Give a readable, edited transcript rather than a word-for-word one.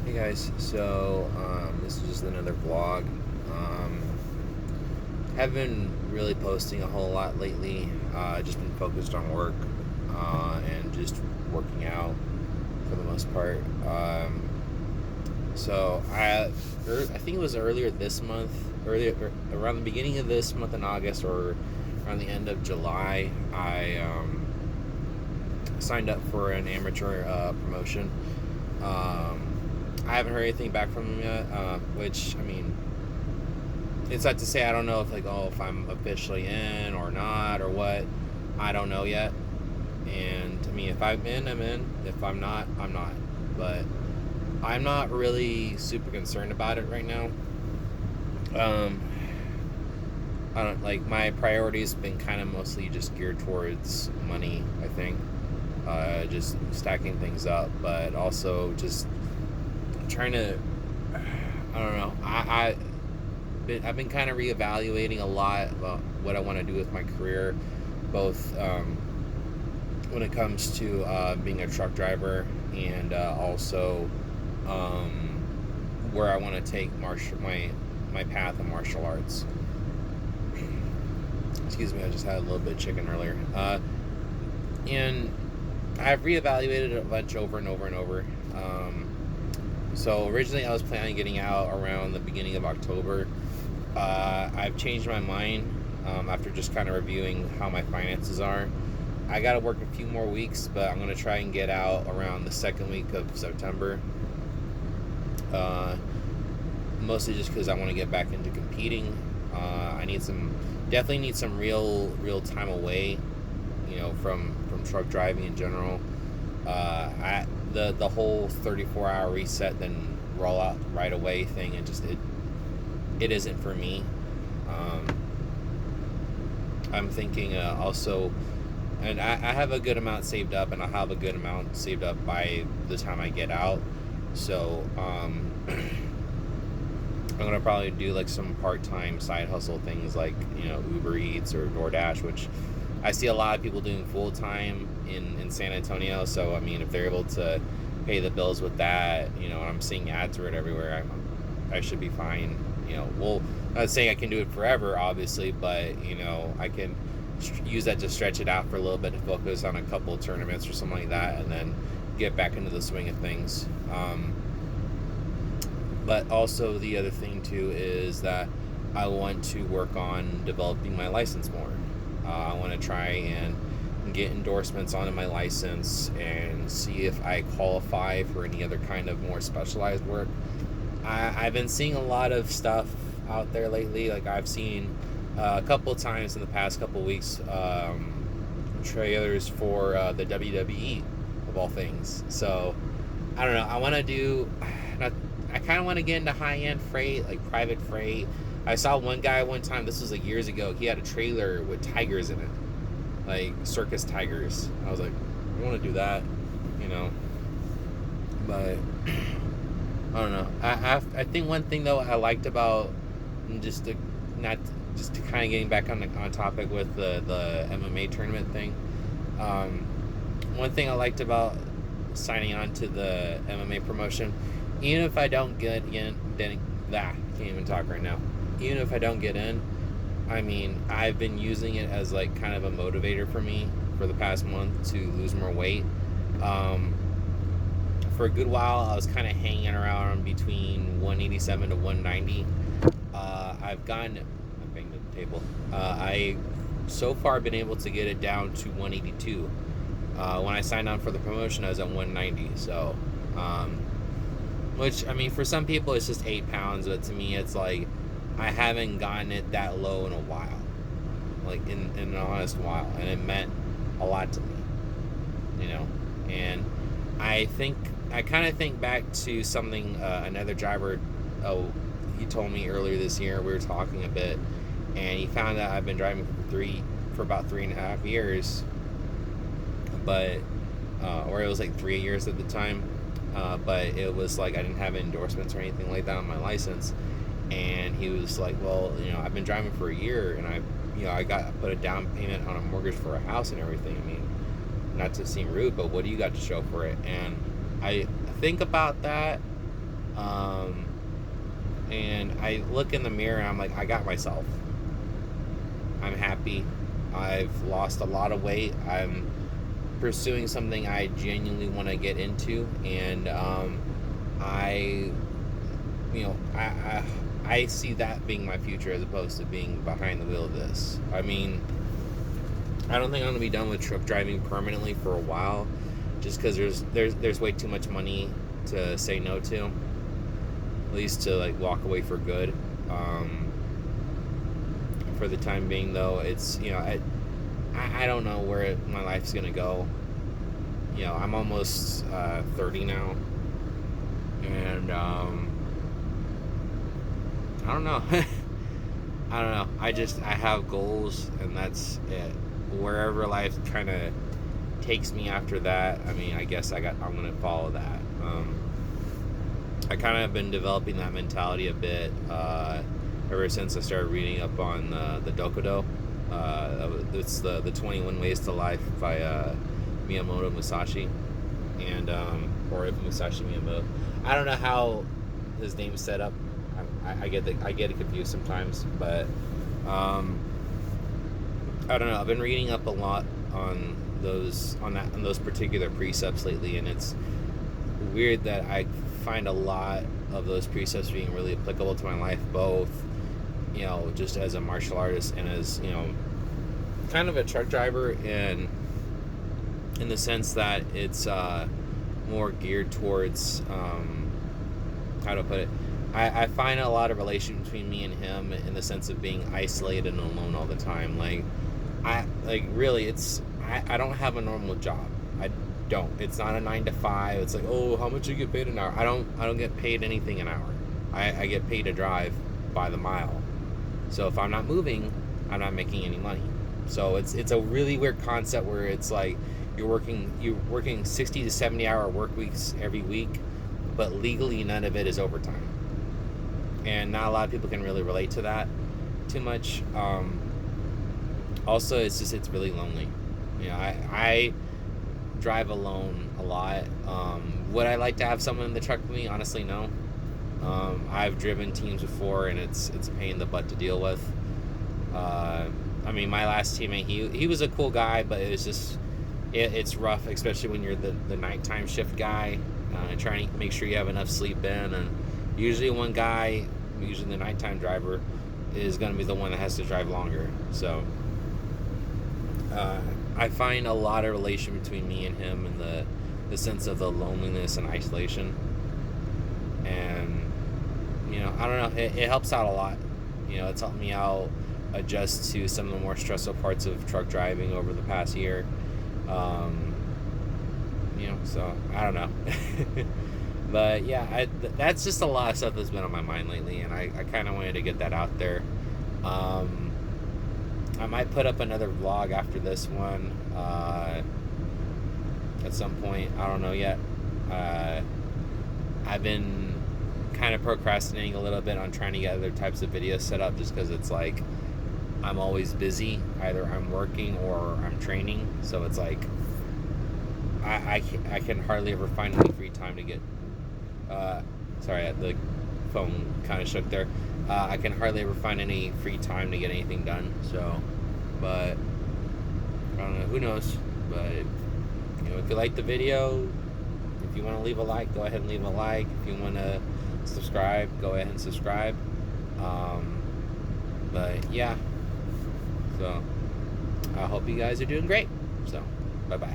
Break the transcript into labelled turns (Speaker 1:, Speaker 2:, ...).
Speaker 1: Hey guys, so this is just another vlog. Haven't been really posting a whole lot lately. Just been focused on work and just working out for the most part. I think it was earlier this month, around the beginning of this month in August or around the end of July, I signed up for an amateur promotion. I haven't heard anything back from them yet, which, I mean, it's not to say I don't know if I'm officially in or not or what. I don't know yet. And, I mean, if I'm in, I'm in. If I'm not, I'm not. But I'm not really super concerned about it right now. My priorities been kind of mostly just geared towards money, I think. Just stacking things up, but also just trying to, I don't know. I've been kind of reevaluating a lot about what I want to do with my career, both when it comes to being a truck driver and also where I want to take my path in martial arts. Excuse me, I just had a little bit of chicken earlier. And I've reevaluated it a bunch over and over and over. So originally I was planning on getting out around the beginning of October. I've changed my mind after just kind of reviewing how my finances are. I got to work a few more weeks, but I'm going to try and get out around the second week of September. Mostly just because I want to get back into competing. I definitely need some real time away, from truck driving in general. The whole 34-hour reset then roll out right away thing, it isn't for me. I'm thinking also, and I have a good amount saved up, and I'll have a good amount saved up by the time I get out. So I'm gonna probably do like some part-time side hustle things like Uber Eats or DoorDash, which I see a lot of people doing full-time in San Antonio. So I mean, if they're able to pay the bills with that, I'm seeing ads for it everywhere, I should be fine. Well, not saying I can do it forever, obviously, but I can use that to stretch it out for a little bit to focus on a couple of tournaments or something like that, and then get back into the swing of things. But also the other thing too is that I want to work on developing my license more. I want to try and get endorsements onto my license and see if I qualify for any other kind of more specialized work. I've been seeing a lot of stuff out there lately. Like I've seen a couple of times in the past couple of weeks, trailers for the WWE of all things. So I don't know. I kind of want to get into high-end freight, like private freight. I saw one guy one time, this was like years ago, he had a trailer with tigers in it, like circus tigers. I was like, I want to do that, but I don't know. I think one thing though I liked about, just to kind of getting back on topic with the MMA tournament thing, one thing I liked about signing on to the MMA promotion, even if I don't get in, then I can't even talk right now. Even if I don't get in, I mean, I've been using it as like kind of a motivator for me for the past month to lose more weight. For a good while, I was kind of hanging around between 187 to 190. I've banged the table. I so far been able to get it down to 182. When I signed on for the promotion, I was at 190. So, which, I mean, for some people it's just 8 pounds, but to me it's like I haven't gotten it that low in a while, like in an honest while, and it meant a lot to me, and I kind of think back to something another driver, he told me earlier this year. We were talking a bit, and he found out I've been driving for about 3.5 years, but or it was like 3 years at the time. But it was like I didn't have endorsements or anything like that on my license, and he was like, well, I've been driving for a year, and I put a down payment on a mortgage for a house and everything. I mean, not to seem rude, but what do you got to show for it? And I think about that And I look in the mirror and I'm like, I got myself. I'm happy. I've lost a lot of weight. I'm pursuing something I genuinely want to get into, and I, I see that being my future as opposed to being behind the wheel of this. I mean, I don't think I'm gonna be done with truck driving permanently for a while, just because there's way too much money to say no to. At least to like walk away for good. For the time being, though, it's I don't know where my life's gonna go. I'm almost 30 now, and I don't know. I don't know. I have goals, and that's it. Wherever life kind of takes me after that, I mean, I guess I'm gonna follow that. I kind of have been developing that mentality a bit ever since I started reading up on the Dokudo. It's the 21 Ways to Life by Miyamoto Musashi, and or Musashi Miyamoto. I don't know how his name's set up. I get it confused sometimes, but I don't know. I've been reading up a lot on those particular precepts lately, and it's weird that I find a lot of those precepts being really applicable to my life, both just as a martial artist and as kind of a truck driver, and in the sense that it's more geared towards how to put it. I find a lot of relation between me and him in the sense of being isolated and alone all the time. I don't have a normal job. I don't. It's not a 9 to 5. It's like, oh, how much you get paid an hour? I don't get paid anything an hour. I get paid to drive by the mile. So if I'm not moving, I'm not making any money. So it's a really weird concept where it's like you're working 60 to 70 hour work weeks every week, but legally none of it is overtime. And not a lot of people can really relate to that too much. Also, it's really lonely. I drive alone a lot. Would I like to have someone in the truck with me? Honestly, no. I've driven teams before, and it's a pain in the butt to deal with. I mean, my last teammate, he was a cool guy, but it was just it's rough, especially when you're the nighttime shift guy, trying to make sure you have enough sleep in, and usually the nighttime driver is going to be the one that has to drive longer. So I find a lot of relation between me and him in the sense of the loneliness and isolation. And I don't know, it helps out a lot. It's helped me out adjust to some of the more stressful parts of truck driving over the past year. So I don't know. But yeah, that's just a lot of stuff that's been on my mind lately, and I kind of wanted to get that out there. I might put up another vlog after this one at some point. I don't know yet. I've been kind of procrastinating a little bit on trying to get other types of videos set up, just because it's like I'm always busy. Either I'm working or I'm training, so it's like I can hardly ever find any free time to get sorry, the phone kind of shook there. I can hardly ever find any free time to get anything done. So, but I don't know, who knows. But if you like the video, if you want to leave a like, go ahead and leave a like. If you want to subscribe, go ahead and subscribe. But yeah, so I hope you guys are doing great. So bye bye.